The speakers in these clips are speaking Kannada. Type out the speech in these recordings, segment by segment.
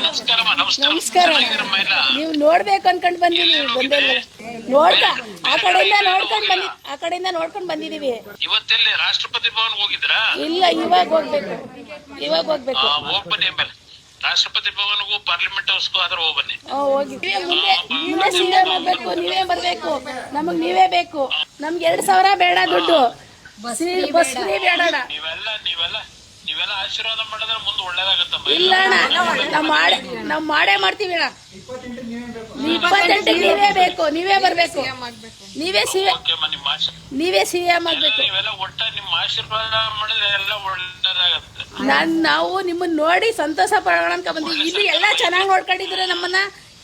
ನಮಸ್ಕಾರ. ನೀವು ನೋಡ್ಬೇಕು ಅನ್ಕೊಂಡ್ ಬಂದಿದ್ದೀವಿ, ಬಂದಿಲ್ಲ ನೋಡ್ಕ ಆ ಕಡೆಯಿಂದ ನೋಡ್ಕೊಂಡ್ ಬಂದಿದೀವಿ. ಇವತ್ತೆಲ್ಲಿ ರಾಷ್ಟ್ರಪತಿ ಭವನ್ ಹೋಗಿದ್ರಾ? ಇಲ್ಲ, ಇವಾಗ ಹೋಗ್ಬೇಕು. ಹೋಗ್ ಬನ್ನಿ ಆಮೇಲೆ ರಾಷ್ಟ್ರಪತಿ ಭವನ್ಗೂ ಪಾರ್ಲಿಮೆಂಟ್ ಹೌಸ್ಗೂ ಆದ್ರೆ ಹೋಗ್ ಬನ್ನಿ. ಹೋಗಿದ್ವಿ. ಮುಂದೆ ಸಿಎಂ ಆಗ್ಬೇಕು, ನೀವೇ ಬರ್ಬೇಕು, ನಮಗ್ ನೀವೇ ಬೇಕು. ನಮ್ಗೆ 2,000 ಬೇಡ ದುಡ್ಡು, ಬಸ್ ಫ್ರೀ ಬೇಡ. ನೀವೆಲ್ಲ ಆಶೀರ್ವಾದ ಮಾಡಿದ್ರೆ ಮುಂದೆ ಒಳ್ಳೇದಾಗತ್ತಮ್ಮ. ಇಲ್ಲ ಅಣ್ಣ, ನಾವ್ ಮಾಡೇ ಮಾಡ್ತೀವಿ ಅಣ್ಣ. 28 ನೀವೇ ಬೇಕು, ನೀವೇ ಬರ್ಬೇಕು, ನೀವೇ ಸಿಎಂ ಆಗ್ಬೇಕು. ನೀವೆಲ್ಲ ಒಟ್ಟ ನಿಮ್ಮ ಆಶೀರ್ವಾದ ಮಾಡಿದ್ರೆ ಎಲ್ಲ ಒಳ್ಳೇದಾಗತ್ತೆ. ನಾವು ನಿಮ್ಮನ್ನ ನೋಡಿ ಸಂತೋಷ ಪಡೋಣ ಅಂತ ಬಂದ್ವಿ. ಇಲ್ಲಿ ಎಲ್ಲ ಚೆನ್ನಾಗಿ ನೋಡ್ಕೊಂಡಿದ್ರೆ ನಮ್ಮನ್ನ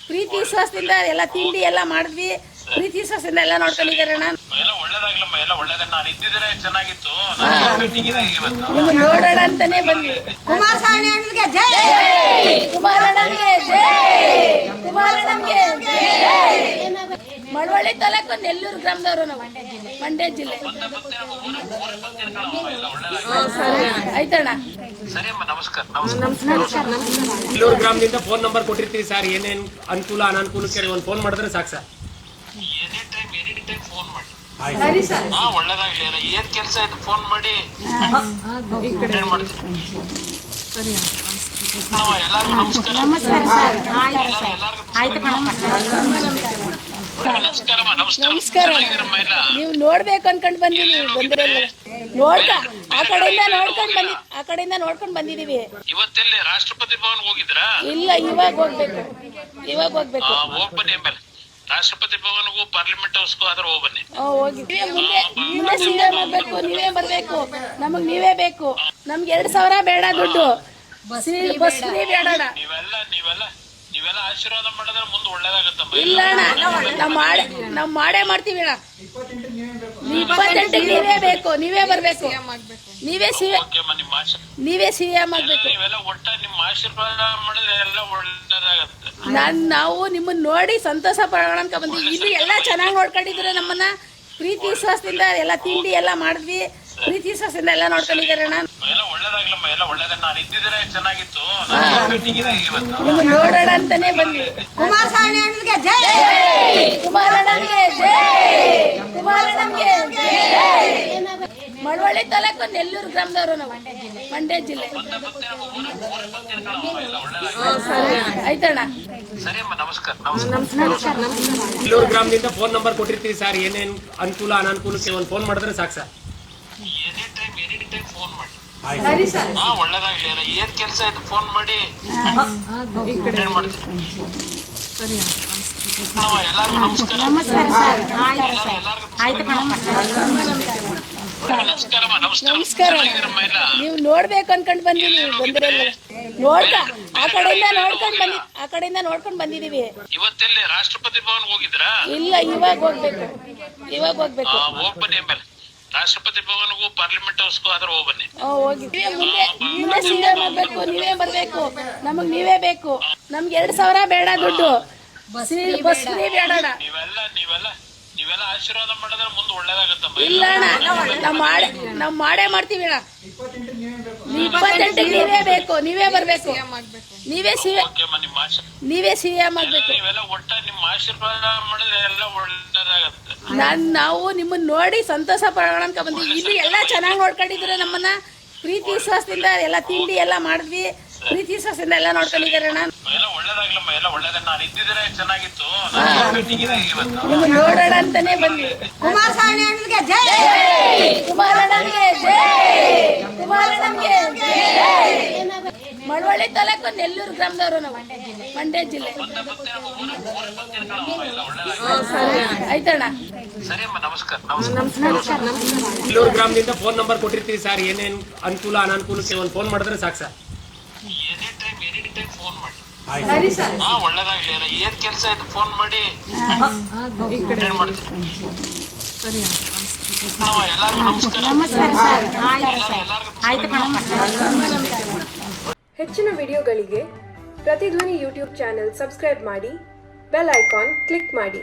ಪ್ರೀತಿ ವಿಶ್ವಾಸದಿಂದ ಎಲ್ಲ ತಿಂಡಿ ಎಲ್ಲ ಮಾಡಿದ್ವಿ. ಪ್ರೀತಿ ವಿಶ್ವಾಸದಿಂದ ಎಲ್ಲ ನೋಡ್ಕೊಂಡಿದ್ದಾರೆ ಅಣ್ಣ. ಎಲ್ಲ ಒಳ್ಳೇದಾಗ್ಲಮ್ಮ, ಎಲ್ಲ ಒಳ್ಳೇದ. ನಾನು ಇದ್ದಿದ್ರೆ ಚೆನ್ನಾಗಿತ್ತು, ನಿಮ್ಮನ್ನ ನೋಡೋಣ ಅಂತಾನೆ ಬಂದ್ವಿ. ಕುಮಾರಣ್ಣನಿಗೆ ಜೈ, ಕುಮಾರಣ್ಣನಿಗೆ ಜೈ. ಮಳವಳ್ಳಿ ತಾಲೂಕು ನೆಲ್ಲೂರು ಗ್ರಾಮದವರು ನಾವು, ಮಂಡ್ಯ ಜಿಲ್ಲೆ. ಆಯ್ತಣ್ಣ, ನಮಸ್ಕಾರ. ನೆಲ್ಲೂರು ಗ್ರಾಮದಿಂದ ಫೋನ್ ನಂಬರ್ ಕೊಟ್ಟಿರ್ತೀವಿ ಸರ್. ಏನೇನು ಅನುಕೂಲ ಅನಾನುಕೂಲಕ್ಕೆ ಒಂದು ಫೋನ್ ಮಾಡಿದ್ರೆ ಸಾಕು ಸರ್. ಎನಿ ಟೈಮ್ ಫೋನ್ ಮಾಡಿ. ಒಳ್ಳೇದಾಗ್ಲಿ. ಏನ್ ಕೆಲಸ ಆಯ್ತು ಫೋನ್ ಮಾಡಿ. ಏನ್ ಮಾಡ್ತೀವಿ? ಎಲ್ಲರಿಗೂ ನಮಸ್ಕಾರ. ನೀವು ನೋಡ್ಬೇಕು ಅನ್ಕೊಂಡ್ ಬಂದಿದ್ದೀವಿ, ಬಂದಿರಲ್ಲ ನೋಡ್ಕ ಆ ಕಡೆಯಿಂದ ನೋಡ್ಕೊಂಡ್ ಬಂದಿದೀವಿ. ಇವತ್ತೆಲ್ಲಿ ರಾಷ್ಟ್ರಪತಿ ಭವನ್ ಹೋಗಿದ್ರಾ? ಇಲ್ಲ, ಇವಾಗ ಹೋಗ್ಬೇಕು. ಹೋಗ್ ಬನ್ನಿ ಆಮೇಲೆ ರಾಷ್ಟ್ರಪತಿ ಭವನ್ಗೂ ಪಾರ್ಲಿಮೆಂಟ್ ಹೌಸ್ಗೂ ಆದ್ರೆ ಹೋಗ್ ಬನ್ನಿ. ಹೋಗಿದ್ವಿ. ಮುಂದೆ ಸಿಎಂ ಆಗ್ಬೇಕು, ನೀವೇ ಬರ್ಬೇಕು, ನಮಗ್ ನೀವೇ ಬೇಕು. ನಮ್ಗೆ 2,000 ಬೇಡ ದುಡ್ಡು, ಬಸ್ ಫ್ರೀ ಬೇಡ. ನೀವೆಲ್ಲ ಆಶೀರ್ವಾದ ಮಾಡಿದ್ರೆ ಮುಂದೆ ಒಳ್ಳೇದಾಗತ್ತಮ್ಮ. ಇಲ್ಲ ಅಣ್ಣ, ನಾವ್ ಮಾಡೇ ಮಾಡ್ತೀವಿ ಅಣ್ಣ. 28 ನೀವೇ ಬೇಕು, ನೀವೇ ಬರ್ಬೇಕು, ನೀವೇ ಸಿಎಂ ಆಗ್ಬೇಕು. ನೀವೆಲ್ಲ ಒಟ್ಟ ನಿಮ್ಮ ಆಶೀರ್ವಾದ ಮಾಡಿದ್ರೆ ಎಲ್ಲ ಒಳ್ಳೇದಾಗತ್ತೆ. ನಾವು ನಿಮ್ಮನ್ನ ನೋಡಿ ಸಂತೋಷ ಪಡೋಣ ಅಂತ ಬಂದ್ವಿ. ಇಲ್ಲಿ ಎಲ್ಲ ಚೆನ್ನಾಗಿ ನೋಡ್ಕೊಂಡಿದ್ರೆ ನಮ್ಮನ್ನ ಪ್ರೀತಿ ವಿಶ್ವಾಸದಿಂದ ಎಲ್ಲ ತಿಂಡಿ ಎಲ್ಲ ಮಾಡಿದ್ವಿ. ಪ್ರೀತಿ ವಿಶ್ವಾಸದಿಂದ ಎಲ್ಲ ನೋಡ್ಕೊಂಡಿದ್ದಾರೆ ಅಣ್ಣ. ಎಲ್ಲ ಒಳ್ಳೇದಾಗ್ಲಮ್ಮ, ಎಲ್ಲ ಒಳ್ಳೇದ. ನಾನು ಇದ್ದಿದ್ರೆ ಚೆನ್ನಾಗಿತ್ತು, ನಿಮ್ಮನ್ನ ನೋಡೋಣ ಅಂತಾನೆ ಬಂದ್ವಿ. ಕುಮಾರಣ್ಣನಿಗೆ ಜೈ, ಕುಮಾರಣ್ಣನಿಗೆ ಜೈ. ಮಳವಳ್ಳಿ ತಾಲೂಕು ನೆಲ್ಲೂರು ಗ್ರಾಮದವರು ನಾವು, ಮಂಡ್ಯ ಜಿಲ್ಲೆ. ಆಯ್ತಣ್ಣ, ನಮಸ್ಕಾರ. ನೆಲ್ಲೂರು ಗ್ರಾಮದಿಂದ ಫೋನ್ ನಂಬರ್ ಕೊಟ್ಟಿರ್ತೀವಿ ಸರ್. ಏನೇನು ಅನುಕೂಲ ಅನಾನುಕೂಲಕ್ಕೆ ಒಂದು ಫೋನ್ ಮಾಡಿದ್ರೆ ಸಾಕು ಸರ್. ಎನಿ ಟೈಮ್ ಫೋನ್ ಮಾಡಿ. ಒಳ್ಳೇದಾಗ್ಲಿ. ಏನ್ ಕೆಲಸ ಆಯ್ತು ಫೋನ್ ಮಾಡಿ. ಏನ್ ಮಾಡ್ತೀವಿ? ಎಲ್ಲರಿಗೂ ನಮಸ್ಕಾರ. ನೀವು ನೋಡ್ಬೇಕು ಅನ್ಕೊಂಡ್ ಬಂದಿದ್ದೀವಿ, ಬಂದಿರಲ್ಲ ನೋಡ್ಕ ಆ ಕಡೆಯಿಂದ ನೋಡ್ಕೊಂಡ್ ಬಂದಿದೀವಿ. ಇವತ್ತೆಲ್ಲಿ ರಾಷ್ಟ್ರಪತಿ ಭವನ್ ಹೋಗಿದ್ರಾ? ಇಲ್ಲ, ಇವಾಗ ಹೋಗ್ಬೇಕು. ಹೋಗ್ ಬನ್ನಿ ಆಮೇಲೆ ರಾಷ್ಟ್ರಪತಿ ಭವನ್ಗೂ ಪಾರ್ಲಿಮೆಂಟ್ ಹೌಸ್ಗೂ ಆದ್ರೆ ಹೋಗ್ ಬನ್ನಿ. ಹೋಗಿದ್ವಿ. ಮುಂದೆ ಸಿಎಂ ಆಗ್ಬೇಕು, ನೀವೇ ಬರ್ಬೇಕು, ನಮಗ್ ನೀವೇ ಬೇಕು. ನಮ್ಗೆ 2,000 ಬೇಡ ದುಡ್ಡು, ಬಸ್ ಫ್ರೀ ಬೇಡ. ನೀವೆಲ್ಲ ಆಶೀರ್ವಾದ ಮಾಡಿದ್ರೆ ಮುಂದೆ ಒಳ್ಳೇದಾಗತ್ತಮ್ಮ. ಇಲ್ಲ ಅಣ್ಣ, ನಾವ್ ಮಾಡೇ ಮಾಡ್ತೀವಿ ಅಣ್ಣ. 28 ನೀವೇ ಬೇಕು, ನೀವೇ ಬರ್ಬೇಕು, ನೀವೇ ಸಿಎಂ ಆಗ್ಬೇಕು. ನೀವೆಲ್ಲ ಒಟ್ಟ ನಿಮ್ಮ ಆಶೀರ್ವಾದ ಮಾಡಿದ್ರೆ ಎಲ್ಲ ಒಳ್ಳೇದಾಗತ್ತೆ. ನಾವು ನಿಮ್ಮನ್ನ ನೋಡಿ ಸಂತೋಷ ಪಡೋಣ ಅಂತ ಬಂದ್ವಿ. ಇಲ್ಲಿ ಎಲ್ಲ ಚೆನ್ನಾಗಿ ನೋಡ್ಕೊಂಡಿದ್ರೆ ನಮ್ಮನ್ನ ಪ್ರೀತಿ ವಿಶ್ವಾಸದಿಂದ ಎಲ್ಲ ತಿಂಡಿ ಎಲ್ಲ ಮಾಡಿದ್ವಿ. ಪ್ರೀತಿ ವಿಶ್ವಾಸದಿಂದ ಎಲ್ಲ ನೋಡ್ಕೊಂಡಿದ್ದಾರೆ ಅಣ್ಣ. ಎಲ್ಲ ಒಳ್ಳೇದಾಗ್ಲಮ್ಮ, ಎಲ್ಲ ಒಳ್ಳೇದ. ನಾನು ಇದ್ದಿದ್ರೆ ಚೆನ್ನಾಗಿತ್ತು, ನಿಮ್ಮನ್ನ ನೋಡೋಣ ಅಂತಾನೆ ಬಂದ್ವಿ. ಕುಮಾರಣ್ಣನಿಗೆ ಜೈ, ಕುಮಾರಣ್ಣನಿಗೆ ಜೈ. ಮಳವಳ್ಳಿ ತಾಲೂಕು ನೆಲ್ಲೂರು ಗ್ರಾಮದವರು ನಾವು, ಮಂಡ್ಯ ಜಿಲ್ಲೆ. ಆಯ್ತಣ್ಣ, ನಮಸ್ಕಾರ. ನೆಲ್ಲೂರು ಗ್ರಾಮದಿಂದ ಫೋನ್ ನಂಬರ್ ಕೊಟ್ಟಿರ್ತೀವಿ ಸರ್. ಏನೇನು ಅನುಕೂಲ ಅನಾನುಕೂಲಕ್ಕೆ ಒಂದು ಫೋನ್ ಮಾಡಿದ್ರೆ ಸಾಕು ಸರ್. ಎನಿ ಟೈಮ್ ಫೋನ್ ಮಾಡಿ. ಒಳ್ಳೇದಾಗ್ಲಿ. ಏನ್ ಕೆಲಸ ಆಯ್ತು ಫೋನ್ ಮಾಡಿ. ಏನ್ ಮಾಡ್ತೀವಿ? ಎಲ್ಲರಿಗೂ ನಮಸ್ಕಾರ. ಹೆಚ್ಚಿನ ವಿಡಿಯೋಗಳಿಗೆ ಪ್ರತಿಧ್ವನಿ ಯೂಟ್ಯೂಬ್ ಚಾನೆಲ್ ಸಬ್ಸ್ಕ್ರೈಬ್ ಮಾಡಿ, ಬೆಲ್ ಐಕಾನ್ ಕ್ಲಿಕ್ ಮಾಡಿ.